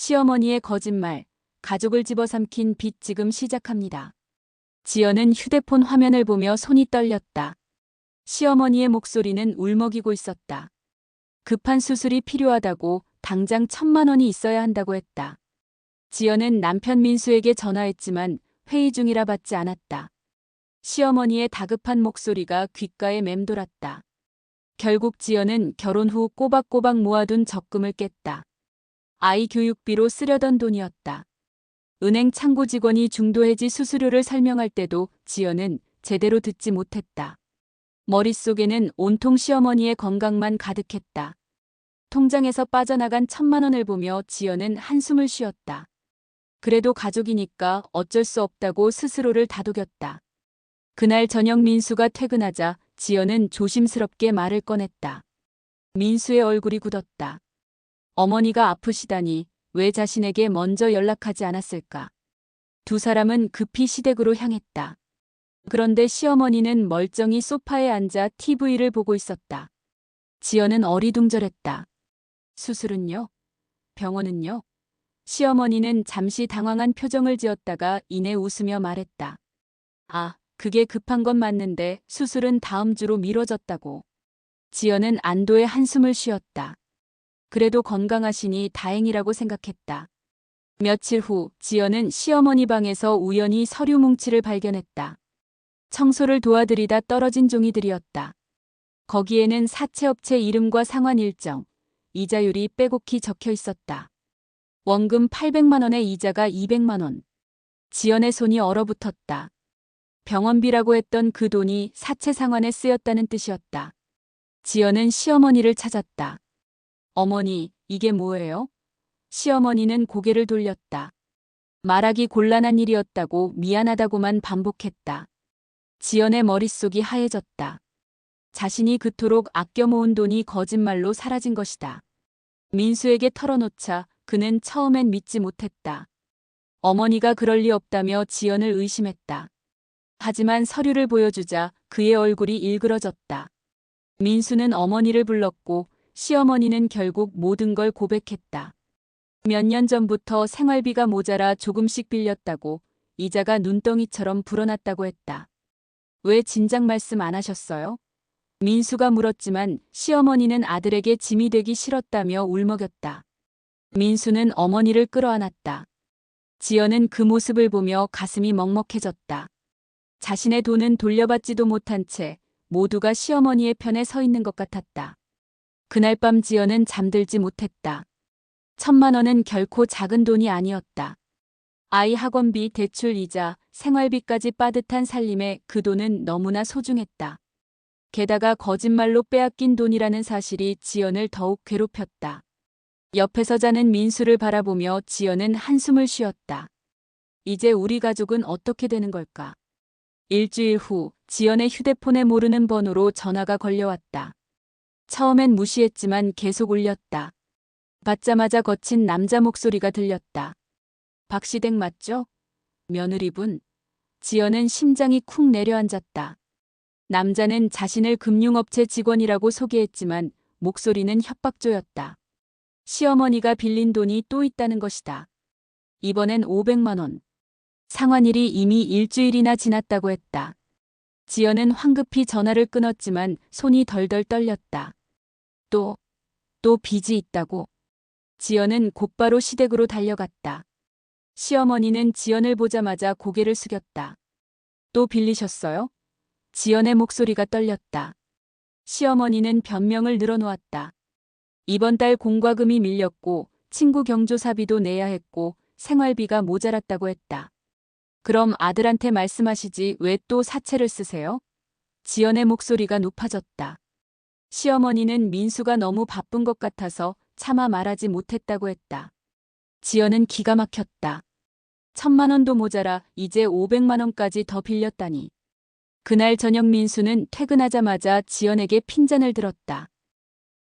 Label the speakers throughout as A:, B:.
A: 시어머니의 거짓말, 가족을 집어삼킨 빚 지금 시작합니다. 지연은 휴대폰 화면을 보며 손이 떨렸다. 시어머니의 목소리는 울먹이고 있었다. 급한 수술이 필요하다고 당장 1,000만 원이 있어야 한다고 했다. 지연은 남편 민수에게 전화했지만 회의 중이라 받지 않았다. 시어머니의 다급한 목소리가 귓가에 맴돌았다. 결국 지연은 결혼 후 꼬박꼬박 모아둔 적금을 깼다. 아이 교육비로 쓰려던 돈이었다. 은행 창구 직원이 중도해지 수수료를 설명할 때도 지연은 제대로 듣지 못했다. 머릿속에는 온통 시어머니의 건강만 가득했다. 통장에서 빠져나간 1,000만 원을 보며 지연은 한숨을 쉬었다. 그래도 가족이니까 어쩔 수 없다고 스스로를 다독였다. 그날 저녁 민수가 퇴근하자 지연은 조심스럽게 말을 꺼냈다. 민수의 얼굴이 굳었다. 어머니가 아프시다니 왜 자신에게 먼저 연락하지 않았을까? 두 사람은 급히 시댁으로 향했다. 그런데 시어머니는 멀쩡히 소파에 앉아 TV를 보고 있었다. 지연은 어리둥절했다. 수술은요? 병원은요? 시어머니는 잠시 당황한 표정을 지었다가 이내 웃으며 말했다. 아, 그게 급한 건 맞는데 수술은 다음 주로 미뤄졌다고. 지연은 안도의 한숨을 쉬었다. 그래도 건강하시니 다행이라고 생각했다. 며칠 후 지연은 시어머니 방에서 우연히 서류 뭉치를 발견했다. 청소를 도와드리다 떨어진 종이들이었다. 거기에는 사채업체 이름과 상환 일정, 이자율이 빼곡히 적혀 있었다. 원금 800만 원에 이자가 200만 원. 지연의 손이 얼어붙었다. 병원비라고 했던 그 돈이 사채 상환에 쓰였다는 뜻이었다. 지연은 시어머니를 찾았다. 어머니, 이게 뭐예요? 시어머니는 고개를 돌렸다. 말하기 곤란한 일이었다고 미안하다고만 반복했다. 지연의 머릿속이 하얘졌다. 자신이 그토록 아껴 모은 돈이 거짓말로 사라진 것이다. 민수에게 털어놓자 그는 처음엔 믿지 못했다. 어머니가 그럴 리 없다며 지연을 의심했다. 하지만 서류를 보여주자 그의 얼굴이 일그러졌다. 민수는 어머니를 불렀고 시어머니는 결국 모든 걸 고백했다. 몇 년 전부터 생활비가 모자라 조금씩 빌렸다고 이자가 눈덩이처럼 불어났다고 했다. 왜 진작 말씀 안 하셨어요? 민수가 물었지만 시어머니는 아들에게 짐이 되기 싫었다며 울먹였다. 민수는 어머니를 끌어안았다. 지연은 그 모습을 보며 가슴이 먹먹해졌다. 자신의 돈은 돌려받지도 못한 채 모두가 시어머니의 편에 서 있는 것 같았다. 그날 밤 지연은 잠들지 못했다. 1,000만 원은 결코 작은 돈이 아니었다. 아이 학원비, 대출 이자, 생활비까지 빠듯한 살림에 그 돈은 너무나 소중했다. 게다가 거짓말로 빼앗긴 돈이라는 사실이 지연을 더욱 괴롭혔다. 옆에서 자는 민수를 바라보며 지연은 한숨을 쉬었다. 이제 우리 가족은 어떻게 되는 걸까? 일주일 후 지연의 휴대폰에 모르는 번호로 전화가 걸려왔다. 처음엔 무시했지만 계속 울렸다. 받자마자 거친 남자 목소리가 들렸다. 박시댁 맞죠? 며느리분. 지연은 심장이 쿵 내려앉았다. 남자는 자신을 금융업체 직원이라고 소개했지만 목소리는 협박조였다. 시어머니가 빌린 돈이 또 있다는 것이다. 이번엔 500만 원. 상환일이 이미 일주일이나 지났다고 했다. 지연은 황급히 전화를 끊었지만 손이 덜덜 떨렸다. 또 빚이 있다고. 지연은 곧바로 시댁으로 달려갔다. 시어머니는 지연을 보자마자 고개를 숙였다. 또 빌리셨어요? 지연의 목소리가 떨렸다. 시어머니는 변명을 늘어놓았다. 이번 달 공과금이 밀렸고 친구 경조사비도 내야 했고 생활비가 모자랐다고 했다. 그럼 아들한테 말씀하시지 왜 또 사채를 쓰세요? 지연의 목소리가 높아졌다. 시어머니는 민수가 너무 바쁜 것 같아서 차마 말하지 못했다고 했다. 지연은 기가 막혔다. 1,000만 원도 모자라 이제 500만 원까지 더 빌렸다니. 그날 저녁 민수는 퇴근하자마자 지연에게 핀잔을 들었다.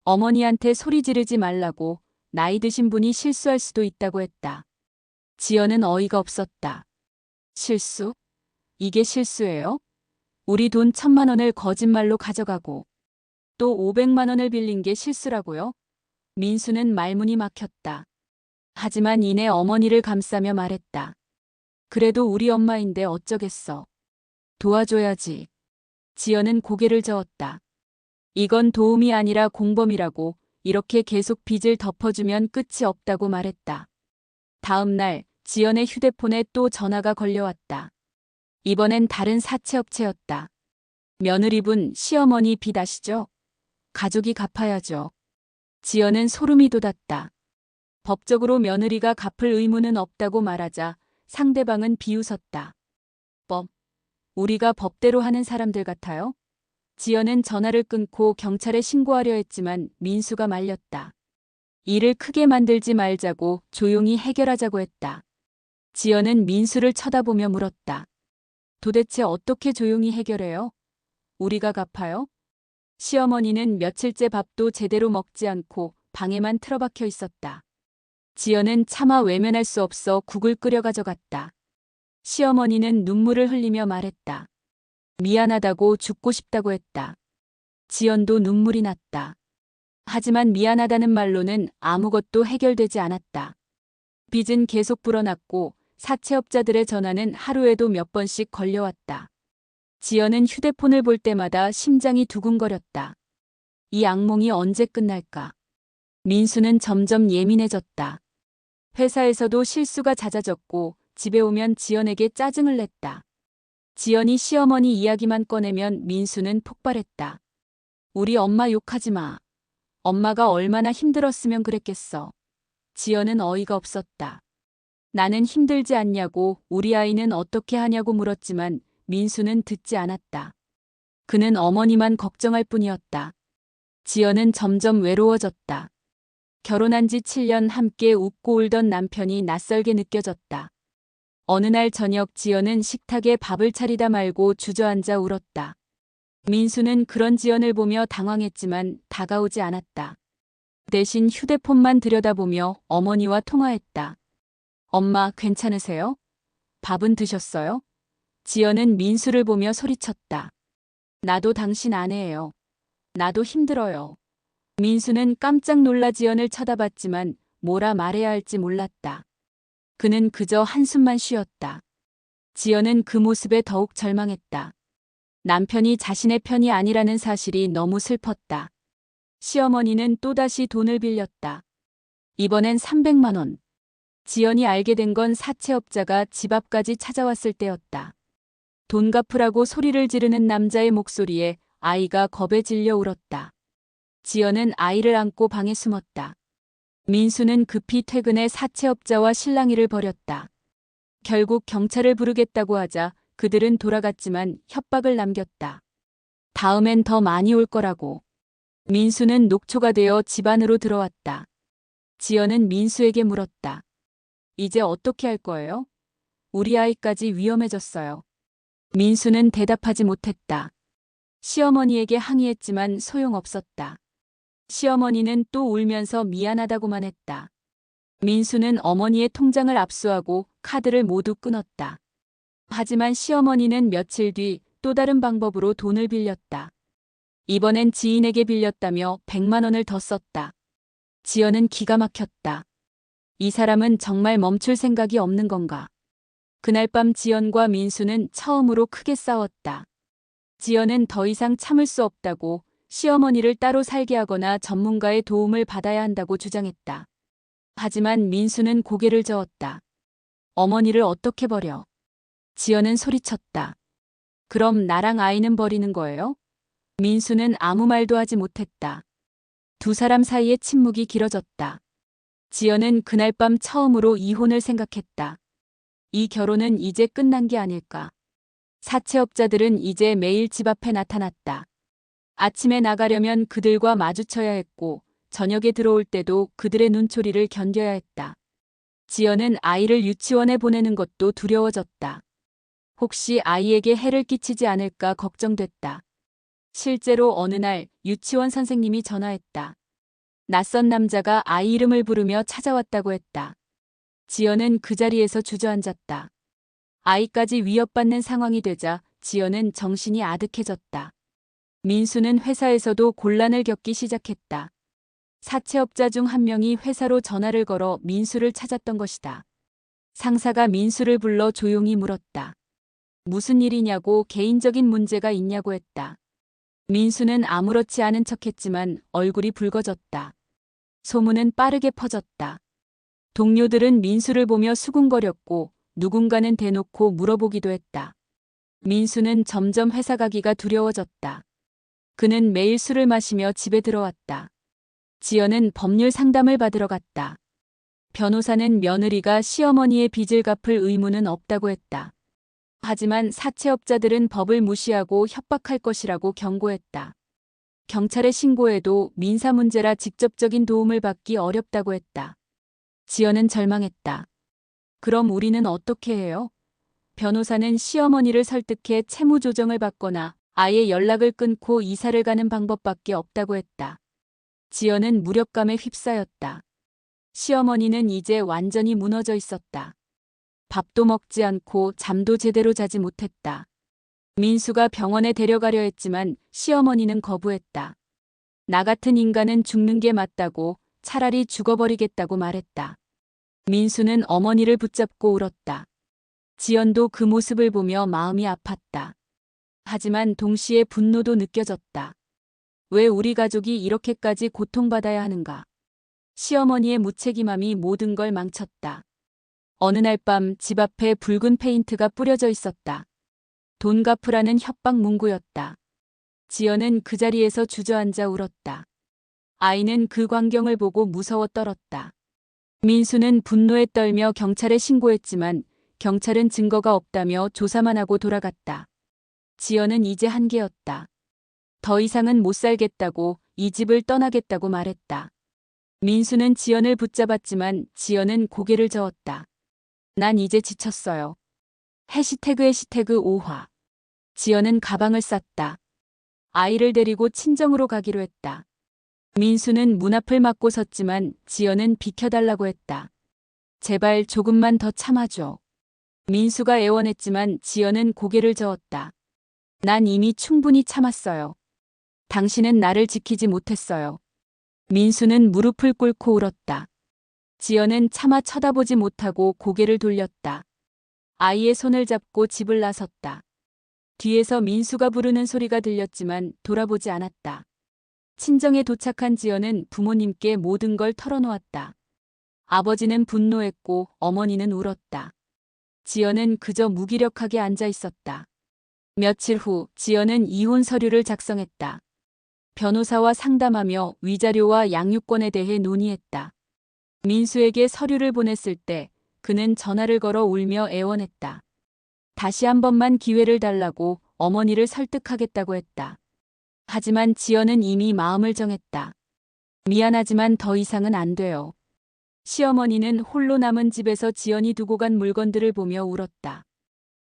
A: 어머니한테 소리 지르지 말라고, 나이 드신 분이 실수할 수도 있다고 했다. 지연은 어이가 없었다. 실수? 이게 실수예요? 우리 돈 1,000만 원을 거짓말로 가져가고 또 500만 원을 빌린 게 실수라고요? 민수는 말문이 막혔다. 하지만 이내 어머니를 감싸며 말했다. 그래도 우리 엄마인데 어쩌겠어. 도와줘야지. 지연은 고개를 저었다. 이건 도움이 아니라 공범이라고, 이렇게 계속 빚을 덮어주면 끝이 없다고 말했다. 다음 날 지연의 휴대폰에 또 전화가 걸려왔다. 이번엔 다른 사채업체였다. 며느리분, 시어머니 빚 아시죠? 가족이 갚아야죠. 지연은 소름이 돋았다. 법적으로 며느리가 갚을 의무는 없다고 말하자 상대방은 비웃었다. 법, 우리가 법대로 하는 사람들 같아요? 지연은 전화를 끊고 경찰에 신고하려 했지만 민수가 말렸다. 일을 크게 만들지 말자고, 조용히 해결하자고 했다. 지연은 민수를 쳐다보며 물었다. 도대체 어떻게 조용히 해결해요? 우리가 갚아요? 시어머니는 며칠째 밥도 제대로 먹지 않고 방에만 틀어박혀 있었다. 지연은 차마 외면할 수 없어 국을 끓여 가져갔다. 시어머니는 눈물을 흘리며 말했다. 미안하다고, 죽고 싶다고 했다. 지연도 눈물이 났다. 하지만 미안하다는 말로는 아무것도 해결되지 않았다. 빚은 계속 불어났고 사채업자들의 전화는 하루에도 몇 번씩 걸려왔다. 지연은 휴대폰을 볼 때마다 심장이 두근거렸다. 이 악몽이 언제 끝날까? 민수는 점점 예민해졌다. 회사에서도 실수가 잦아졌고 집에 오면 지연에게 짜증을 냈다. 지연이 시어머니 이야기만 꺼내면 민수는 폭발했다. 우리 엄마 욕하지 마. 엄마가 얼마나 힘들었으면 그랬겠어. 지연은 어이가 없었다. 나는 힘들지 않냐고, 우리 아이는 어떻게 하냐고 물었지만 민수는 듣지 않았다. 그는 어머니만 걱정할 뿐이었다. 지연은 점점 외로워졌다. 결혼한 지 7년 함께 웃고 울던 남편이 낯설게 느껴졌다. 어느 날 저녁 지연은 식탁에 밥을 차리다 말고 주저앉아 울었다. 민수는 그런 지연을 보며 당황했지만 다가오지 않았다. 대신 휴대폰만 들여다보며 어머니와 통화했다. 엄마, 괜찮으세요? 밥은 드셨어요? 지연은 민수를 보며 소리쳤다. 나도 당신 아내예요. 나도 힘들어요. 민수는 깜짝 놀라 지연을 쳐다봤지만 뭐라 말해야 할지 몰랐다. 그는 그저 한숨만 쉬었다. 지연은 그 모습에 더욱 절망했다. 남편이 자신의 편이 아니라는 사실이 너무 슬펐다. 시어머니는 또다시 돈을 빌렸다. 이번엔 300만 원. 지연이 알게 된 건 사채업자가 집 앞까지 찾아왔을 때였다. 돈 갚으라고 소리를 지르는 남자의 목소리에 아이가 겁에 질려 울었다. 지연은 아이를 안고 방에 숨었다. 민수는 급히 퇴근해 사채업자와 실랑이를 벌였다. 결국 경찰을 부르겠다고 하자 그들은 돌아갔지만 협박을 남겼다. 다음엔 더 많이 올 거라고. 민수는 녹초가 되어 집 안으로 들어왔다. 지연은 민수에게 물었다. 이제 어떻게 할 거예요? 우리 아이까지 위험해졌어요. 민수는 대답하지 못했다. 시어머니에게 항의했지만 소용없었다. 시어머니는 또 울면서 미안하다고만 했다. 민수는 어머니의 통장을 압수하고 카드를 모두 끊었다. 하지만 시어머니는 며칠 뒤 또 다른 방법으로 돈을 빌렸다. 이번엔 지인에게 빌렸다며 100만 원을 더 썼다. 지연은 기가 막혔다. 이 사람은 정말 멈출 생각이 없는 건가? 그날 밤 지연과 민수는 처음으로 크게 싸웠다. 지연은 더 이상 참을 수 없다고, 시어머니를 따로 살게 하거나 전문가의 도움을 받아야 한다고 주장했다. 하지만 민수는 고개를 저었다. 어머니를 어떻게 버려? 지연은 소리쳤다. 그럼 나랑 아이는 버리는 거예요? 민수는 아무 말도 하지 못했다. 두 사람 사이의 침묵이 길어졌다. 지연은 그날 밤 처음으로 이혼을 생각했다. 이 결혼은 이제 끝난 게 아닐까. 사채업자들은 이제 매일 집 앞에 나타났다. 아침에 나가려면 그들과 마주쳐야 했고 저녁에 들어올 때도 그들의 눈초리를 견뎌야 했다. 지연은 아이를 유치원에 보내는 것도 두려워졌다. 혹시 아이에게 해를 끼치지 않을까 걱정됐다. 실제로 어느 날 유치원 선생님이 전화했다. 낯선 남자가 아이 이름을 부르며 찾아왔다고 했다. 지연은 그 자리에서 주저앉았다. 아이까지 위협받는 상황이 되자 지연은 정신이 아득해졌다. 민수는 회사에서도 곤란을 겪기 시작했다. 사채업자 중 한 명이 회사로 전화를 걸어 민수를 찾았던 것이다. 상사가 민수를 불러 조용히 물었다. 무슨 일이냐고, 개인적인 문제가 있냐고 했다. 민수는 아무렇지 않은 척했지만 얼굴이 붉어졌다. 소문은 빠르게 퍼졌다. 동료들은 민수를 보며 수군거렸고 누군가는 대놓고 물어보기도 했다. 민수는 점점 회사 가기가 두려워졌다. 그는 매일 술을 마시며 집에 들어왔다. 지연은 법률 상담을 받으러 갔다. 변호사는 며느리가 시어머니의 빚을 갚을 의무는 없다고 했다. 하지만 사채업자들은 법을 무시하고 협박할 것이라고 경고했다. 경찰에 신고해도 민사 문제라 직접적인 도움을 받기 어렵다고 했다. 지연은 절망했다. 그럼 우리는 어떻게 해요? 변호사는 시어머니를 설득해 채무 조정을 받거나 아예 연락을 끊고 이사를 가는 방법밖에 없다고 했다. 지연은 무력감에 휩싸였다. 시어머니는 이제 완전히 무너져 있었다. 밥도 먹지 않고 잠도 제대로 자지 못했다. 민수가 병원에 데려가려 했지만 시어머니는 거부했다. 나 같은 인간은 죽는 게 맞다고, 차라리 죽어버리겠다고 말했다. 민수는 어머니를 붙잡고 울었다. 지연도 그 모습을 보며 마음이 아팠다. 하지만 동시에 분노도 느껴졌다. 왜 우리 가족이 이렇게까지 고통받아야 하는가? 시어머니의 무책임함이 모든 걸 망쳤다. 어느 날 밤 집 앞에 붉은 페인트가 뿌려져 있었다. 돈 갚으라는 협박 문구였다. 지연은 그 자리에서 주저앉아 울었다. 아이는 그 광경을 보고 무서워 떨었다. 민수는 분노에 떨며 경찰에 신고했지만 경찰은 증거가 없다며 조사만 하고 돌아갔다. 지연은 이제 한계였다. 더 이상은 못 살겠다고, 이 집을 떠나겠다고 말했다. 민수는 지연을 붙잡았지만 지연은 고개를 저었다. 난 이제 지쳤어요. 해시태그 5화. 지연은 가방을 쌌다. 아이를 데리고 친정으로 가기로 했다. 민수는 문 앞을 막고 섰지만 지연은 비켜달라고 했다. 제발 조금만 더 참아줘. 민수가 애원했지만 지연은 고개를 저었다. 난 이미 충분히 참았어요. 당신은 나를 지키지 못했어요. 민수는 무릎을 꿇고 울었다. 지연은 차마 쳐다보지 못하고 고개를 돌렸다. 아이의 손을 잡고 집을 나섰다. 뒤에서 민수가 부르는 소리가 들렸지만 돌아보지 않았다. 친정에 도착한 지연은 부모님께 모든 걸 털어놓았다. 아버지는 분노했고 어머니는 울었다. 지연은 그저 무기력하게 앉아 있었다. 며칠 후 지연은 이혼 서류를 작성했다. 변호사와 상담하며 위자료와 양육권에 대해 논의했다. 민수에게 서류를 보냈을 때 그는 전화를 걸어 울며 애원했다. 다시 한 번만 기회를 달라고, 어머니를 설득하겠다고 했다. 하지만 지연은 이미 마음을 정했다. 미안하지만 더 이상은 안 돼요. 시어머니는 홀로 남은 집에서 지연이 두고 간 물건들을 보며 울었다.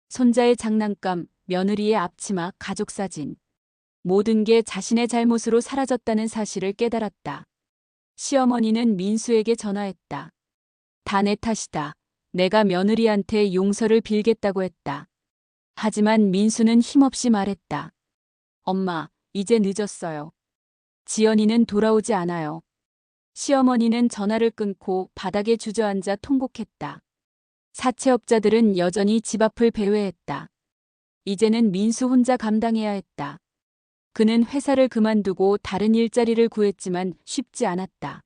A: 손자의 장난감, 며느리의 앞치마, 가족 사진. 모든 게 자신의 잘못으로 사라졌다는 사실을 깨달았다. 시어머니는 민수에게 전화했다. 다 내 탓이다. 내가 며느리한테 용서를 빌겠다고 했다. 하지만 민수는 힘없이 말했다. 엄마, 이제 늦었어요. 지연이는 돌아오지 않아요. 시어머니는 전화를 끊고 바닥에 주저앉아 통곡했다. 사채업자들은 여전히 집 앞을 배회했다. 이제는 민수 혼자 감당해야 했다. 그는 회사를 그만두고 다른 일자리를 구했지만 쉽지 않았다.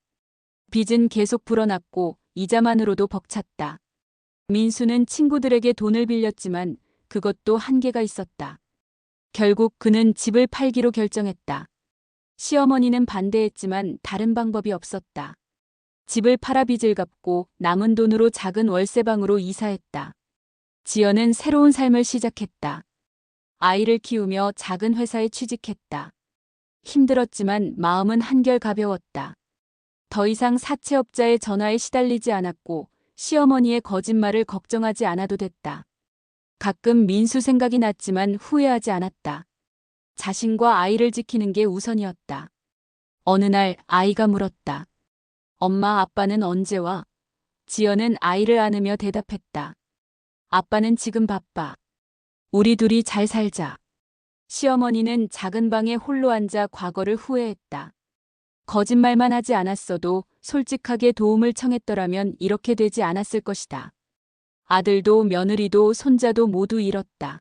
A: 빚은 계속 불어났고 이자만으로도 벅찼다. 민수는 친구들에게 돈을 빌렸지만 그것도 한계가 있었다. 결국 그는 집을 팔기로 결정했다. 시어머니는 반대했지만 다른 방법이 없었다. 집을 팔아 빚을 갚고 남은 돈으로 작은 월세방으로 이사했다. 지연은 새로운 삶을 시작했다. 아이를 키우며 작은 회사에 취직했다. 힘들었지만 마음은 한결 가벼웠다. 더 이상 사채업자의 전화에 시달리지 않았고 시어머니의 거짓말을 걱정하지 않아도 됐다. 가끔 민수 생각이 났지만 후회하지 않았다. 자신과 아이를 지키는 게 우선이었다. 어느 날 아이가 물었다. 엄마, 아빠는 언제 와? 지연은 아이를 안으며 대답했다. 아빠는 지금 바빠. 우리 둘이 잘 살자. 시어머니는 작은 방에 홀로 앉아 과거를 후회했다. 거짓말만 하지 않았어도 솔직하게 도움을 청했더라면 이렇게 되지 않았을 것이다. 아들도 며느리도 손자도 모두 잃었다.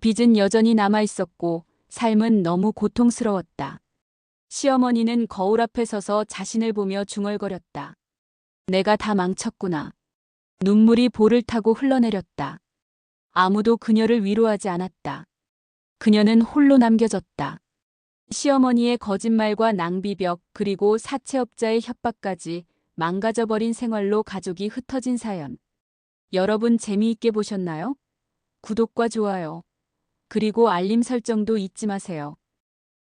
A: 빚은 여전히 남아 있었고 삶은 너무 고통스러웠다. 시어머니는 거울 앞에 서서 자신을 보며 중얼거렸다. 내가 다 망쳤구나. 눈물이 볼을 타고 흘러내렸다. 아무도 그녀를 위로하지 않았다. 그녀는 홀로 남겨졌다. 시어머니의 거짓말과 낭비벽 그리고 사채업자의 협박까지 망가져버린 생활로 가족이 흩어진 사연. 여러분 재미있게 보셨나요? 구독과 좋아요, 그리고 알림 설정도 잊지 마세요.